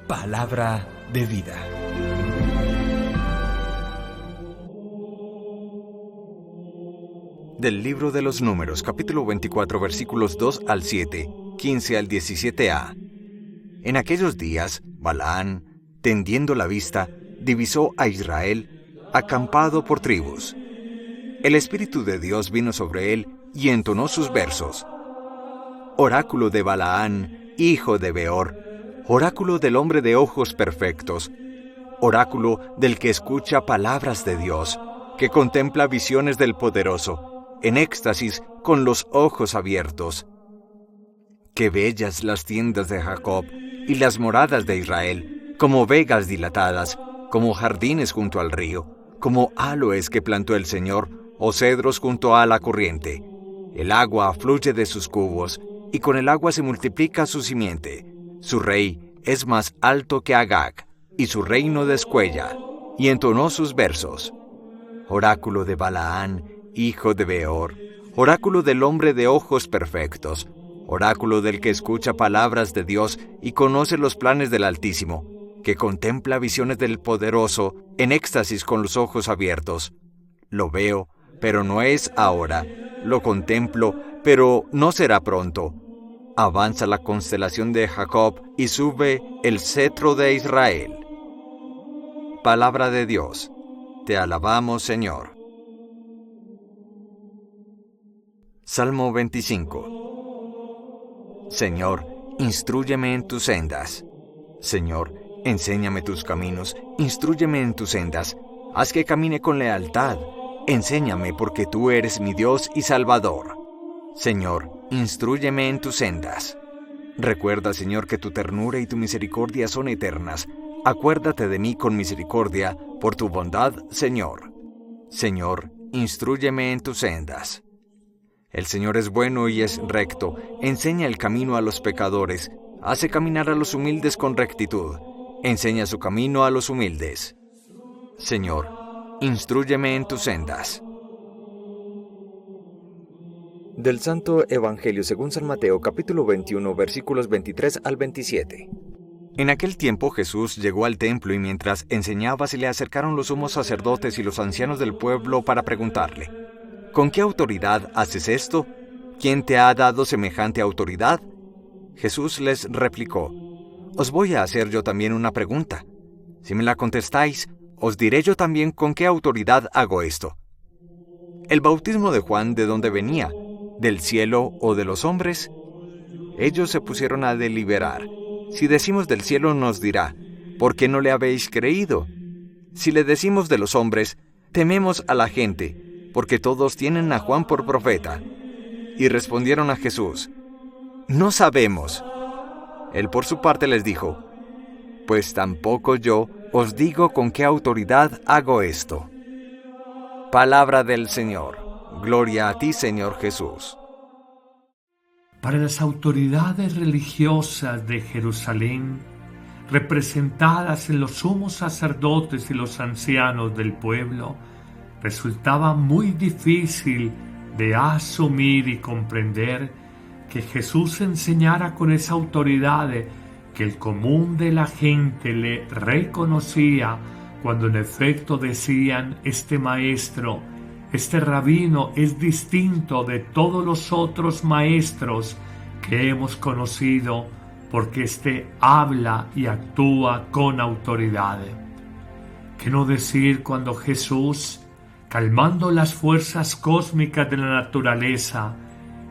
Palabra de vida. Del libro de los Números, capítulo 24, versículos 2 al 7, 15 al 17a. En aquellos días, Balaán, tendiendo la vista, divisó a Israel, acampado por tribus. El Espíritu de Dios vino sobre él y entonó sus versos. Oráculo de Balaán, hijo de Beor, oráculo del hombre de ojos perfectos, oráculo del que escucha palabras de Dios, que contempla visiones del Poderoso, en éxtasis con los ojos abiertos. Qué bellas las tiendas de Jacob y las moradas de Israel, como vegas dilatadas, como jardines junto al río, como aloes que plantó el Señor, o cedros junto a la corriente. El agua fluye de sus cubos, y con el agua se multiplica su simiente. Su rey es más alto que Agag, y su reino descuella. Y entonó sus versos. Oráculo de Balaán, hijo de Beor, oráculo del hombre de ojos perfectos, oráculo del que escucha palabras de Dios y conoce los planes del Altísimo, que contempla visiones del Poderoso en éxtasis con los ojos abiertos. Lo veo, pero no es ahora. Lo contemplo, pero no será pronto. Avanza la constelación de Jacob y sube el cetro de Israel. Palabra de Dios. Te alabamos, Señor. Salmo 25. Señor, instrúyeme en tus sendas. Señor, enséñame tus caminos, instrúyeme en tus sendas. Haz que camine con lealtad. Enséñame porque tú eres mi Dios y Salvador. Señor, instrúyeme en tus sendas. Recuerda, Señor, que tu ternura y tu misericordia son eternas. Acuérdate de mí con misericordia, por tu bondad, Señor. Señor, instrúyeme en tus sendas. El Señor es bueno y es recto, enseña el camino a los pecadores, hace caminar a los humildes con rectitud, enseña su camino a los humildes. Señor, instrúyeme en tus sendas. Del Santo Evangelio según San Mateo, capítulo 21, versículos 23 al 27. En aquel tiempo Jesús llegó al templo y mientras enseñaba se le acercaron los sumos sacerdotes y los ancianos del pueblo para preguntarle: ¿Con qué autoridad haces esto? ¿Quién te ha dado semejante autoridad? Jesús les replicó: Os voy a hacer yo también una pregunta. Si me la contestáis, os diré yo también con qué autoridad hago esto. ¿El bautismo de Juan de dónde venía? ¿Del cielo o de los hombres? Ellos se pusieron a deliberar. Si decimos del cielo, nos dirá: ¿por qué no le habéis creído? Si le decimos de los hombres, tememos a la gente, porque todos tienen a Juan por profeta. Y respondieron a Jesús: No sabemos. Él por su parte les dijo: Pues tampoco yo os digo con qué autoridad hago esto. Palabra del Señor. Gloria a ti, Señor Jesús. Para las autoridades religiosas de Jerusalén, representadas en los sumos sacerdotes y los ancianos del pueblo, resultaba muy difícil de asumir y comprender que Jesús enseñara con esa autoridad que el común de la gente le reconocía cuando en efecto decían: este maestro, este rabino es distinto de todos los otros maestros que hemos conocido porque éste habla y actúa con autoridad. ¿Qué no decir cuando Jesús, calmando las fuerzas cósmicas de la naturaleza,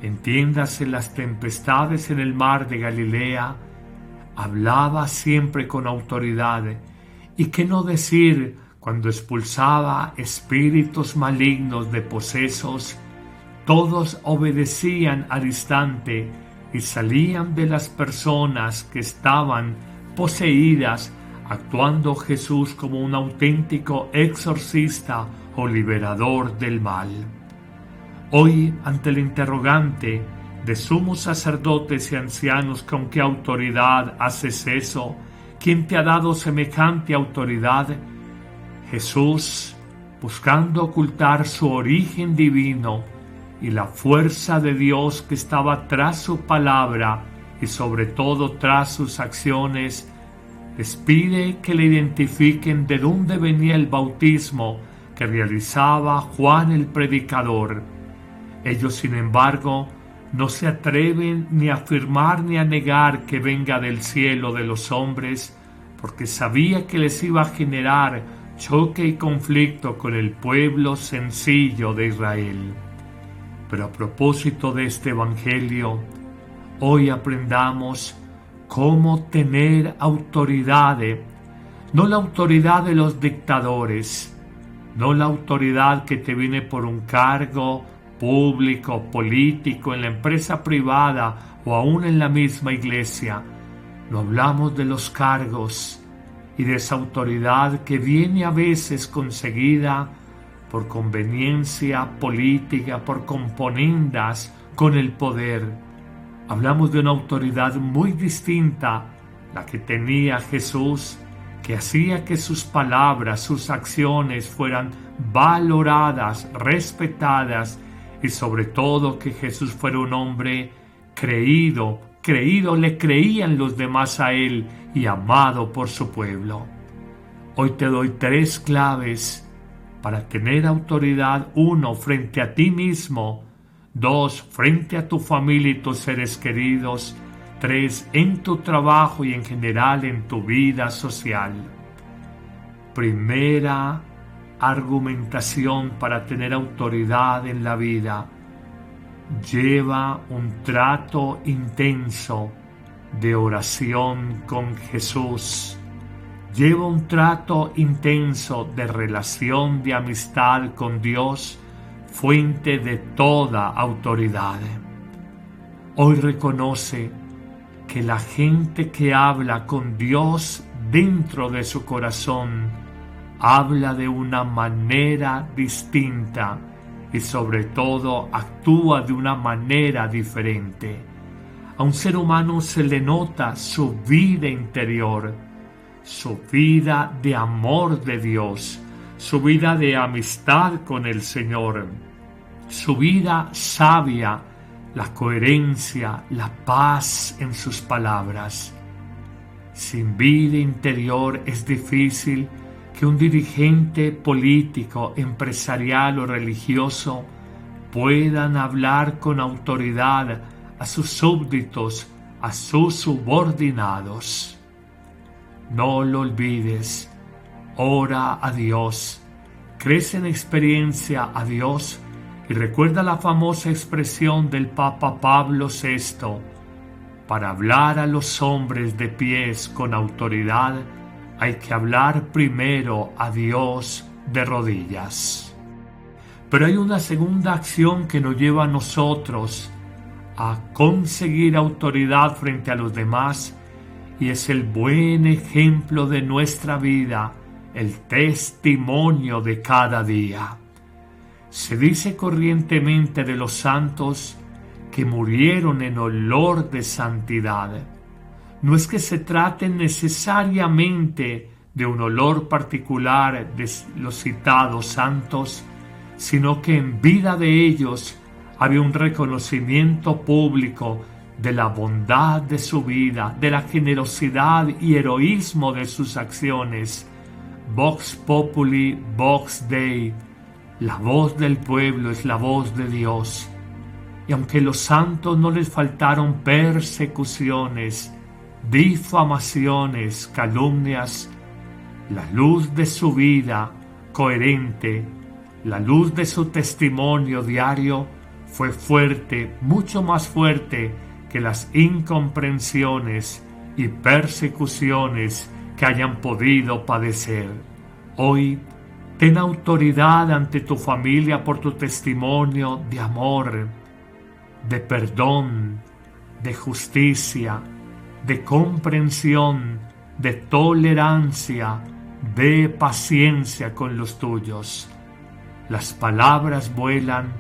entiéndase las tempestades en el mar de Galilea, hablaba siempre con autoridad? ¿Y qué no decir cuando expulsaba espíritus malignos de posesos? Todos obedecían al instante y salían de las personas que estaban poseídas, actuando Jesús como un auténtico exorcista o liberador del mal. Hoy, ante el interrogante de sumos sacerdotes y ancianos: ¿con qué autoridad haces eso? ¿Quién te ha dado semejante autoridad? Jesús, buscando ocultar su origen divino y la fuerza de Dios que estaba tras su palabra y sobre todo tras sus acciones, Les pide que le identifiquen de dónde venía el bautismo que realizaba Juan el Predicador. Ellos, sin embargo, no se atreven ni a afirmar ni a negar que venga del cielo de los hombres, porque sabía que les iba a generar choque y conflicto con el pueblo sencillo de Israel. Pero a propósito de este evangelio, hoy aprendamos cómo tener autoridad, no la autoridad de los dictadores, no la autoridad que te viene por un cargo público, político, en la empresa privada o aún en la misma iglesia. No hablamos de los cargos y de esa autoridad que viene a veces conseguida por conveniencia política, por componendas con el poder. Hablamos de una autoridad muy distinta, la que tenía Jesús, que hacía que sus palabras, sus acciones fueran valoradas, respetadas y sobre todo que Jesús fuera un hombre creído, le creían los demás a él y amado por su pueblo. Hoy te doy 3 claves para tener autoridad: 1, frente a ti mismo; 2, frente a tu familia y tus seres queridos; 3, en tu trabajo y en general en tu vida social. Primera argumentación para tener autoridad en la vida: lleva un trato intenso de oración con Jesús. Lleva un trato intenso de relación, de amistad con Dios, fuente de toda autoridad. Hoy reconoce que la gente que habla con Dios dentro de su corazón habla de una manera distinta y sobre todo actúa de una manera diferente. A un ser humano se le nota su vida interior, su vida de amor de Dios, su vida de amistad con el Señor, su vida sabia, la coherencia, la paz en sus palabras. Sin vida interior es difícil que un dirigente político, empresarial o religioso puedan hablar con autoridad a sus súbditos, a sus subordinados. No lo olvides, ora a Dios, crece en experiencia a Dios y recuerda la famosa expresión del Papa Pablo VI: para hablar a los hombres de pies con autoridad, hay que hablar primero a Dios de rodillas. Pero hay una segunda acción que nos lleva a nosotros a conseguir autoridad frente a los demás, y es el buen ejemplo de nuestra vida, el testimonio de cada día. Se dice corrientemente de los santos que murieron en olor de santidad. No es que se trate necesariamente de un olor particular de los citados santos, sino que en vida de ellos había un reconocimiento público de la bondad de su vida, de la generosidad y heroísmo de sus acciones. Vox populi, vox Dei. La voz del pueblo es la voz de Dios. Y aunque los santos no les faltaron persecuciones, difamaciones, calumnias, la luz de su vida coherente, la luz de su testimonio diario fue fuerte, mucho más fuerte que las incomprensiones y persecuciones que hayan podido padecer. Hoy, ten autoridad ante tu familia por tu testimonio de amor, de perdón, de justicia, de comprensión, de tolerancia, de paciencia con los tuyos. Las palabras vuelan,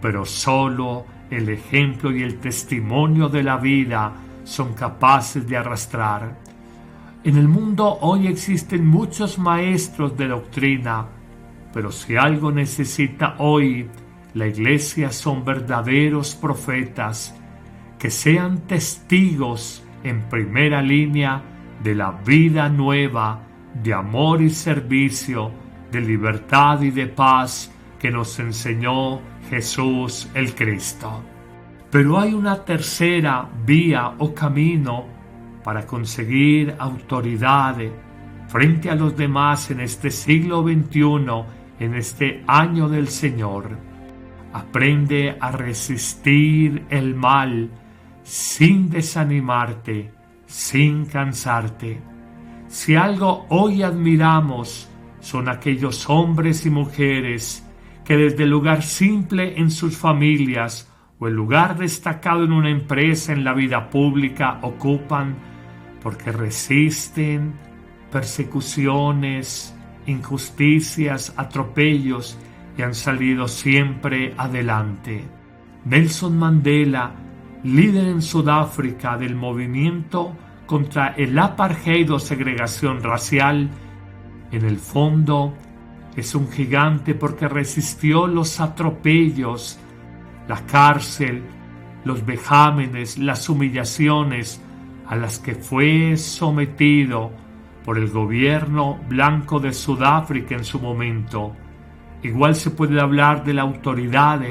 pero solo el ejemplo y el testimonio de la vida son capaces de arrastrar. En el mundo hoy existen muchos maestros de doctrina, pero si algo necesita hoy la Iglesia son verdaderos profetas que sean testigos en primera línea de la vida nueva, de amor y servicio, de libertad y de paz que nos enseñó Jesús el Cristo. Pero hay una tercera vía o camino para conseguir autoridad frente a los demás en este siglo XXI, en este año del Señor. Aprende a resistir el mal sin desanimarte, sin cansarte. Si algo hoy admiramos, son aquellos hombres y mujeres que desde el lugar simple en sus familias o el lugar destacado en una empresa en la vida pública ocupan porque resisten persecuciones, injusticias, atropellos y han salido siempre adelante. Nelson Mandela, líder en Sudáfrica del movimiento contra el apartheid o segregación racial, en el fondo es un gigante porque resistió los atropellos, la cárcel, los vejámenes, las humillaciones a las que fue sometido por el gobierno blanco de Sudáfrica en su momento. Igual se puede hablar de la autoridad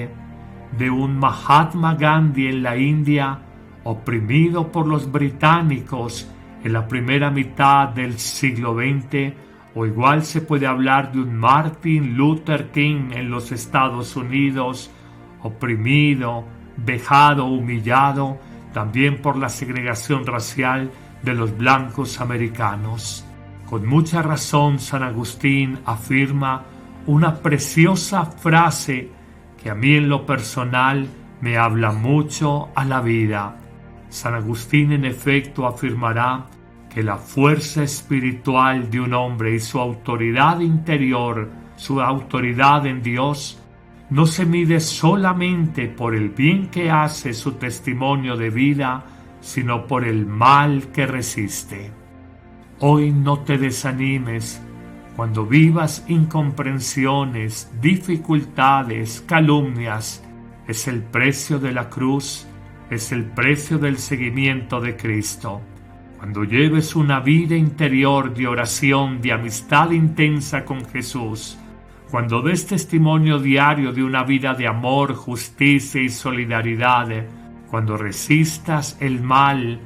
de un Mahatma Gandhi en la India, oprimido por los británicos en la primera mitad del siglo XX, o igual se puede hablar de un Martin Luther King en los Estados Unidos, oprimido, vejado, humillado, también por la segregación racial de los blancos americanos. Con mucha razón, San Agustín afirma una preciosa frase que a mí en lo personal me habla mucho a la vida. San Agustín en efecto afirmará que la fuerza espiritual de un hombre y su autoridad interior, su autoridad en Dios, no se mide solamente por el bien que hace su testimonio de vida, sino por el mal que resiste. Hoy no te desanimes cuando vivas incomprensiones, dificultades, calumnias. Es el precio de la cruz, es el precio del seguimiento de Cristo. Cuando lleves una vida interior de oración, de amistad intensa con Jesús, cuando des testimonio diario de una vida de amor, justicia y solidaridad, cuando resistas el mal,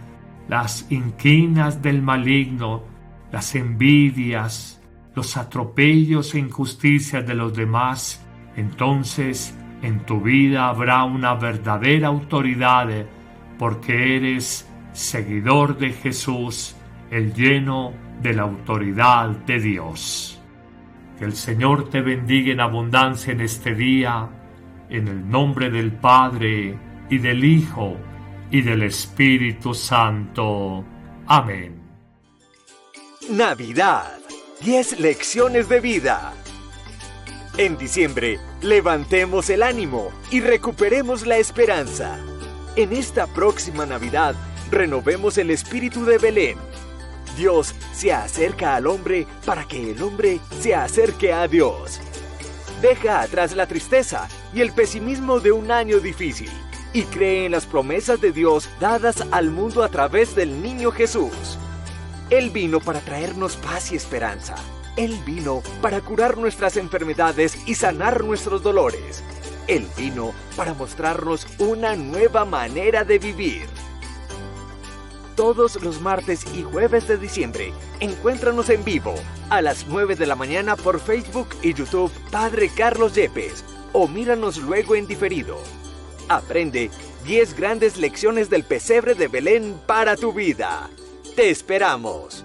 las inquinas del maligno, las envidias, los atropellos e injusticias de los demás, entonces en tu vida habrá una verdadera autoridad, porque eres seguidor de Jesús, el lleno de la autoridad de Dios. Que el Señor te bendiga en abundancia en este día, en el nombre del Padre, y del Hijo, y del Espíritu Santo. Amén. Navidad, 10 lecciones de vida. En diciembre, levantemos el ánimo y recuperemos la esperanza. En esta próxima Navidad, renovemos el espíritu de Belén. Dios se acerca al hombre para que el hombre se acerque a Dios. Deja atrás la tristeza y el pesimismo de un año difícil y cree en las promesas de Dios dadas al mundo a través del niño Jesús. Él vino para traernos paz y esperanza. Él vino para curar nuestras enfermedades y sanar nuestros dolores. Él vino para mostrarnos una nueva manera de vivir. Todos los martes y jueves de diciembre, encuéntranos en vivo a las 9 de la mañana por Facebook y YouTube Padre Carlos Yepes, o míranos luego en diferido. Aprende 10 grandes lecciones del pesebre de Belén para tu vida. ¡Te esperamos!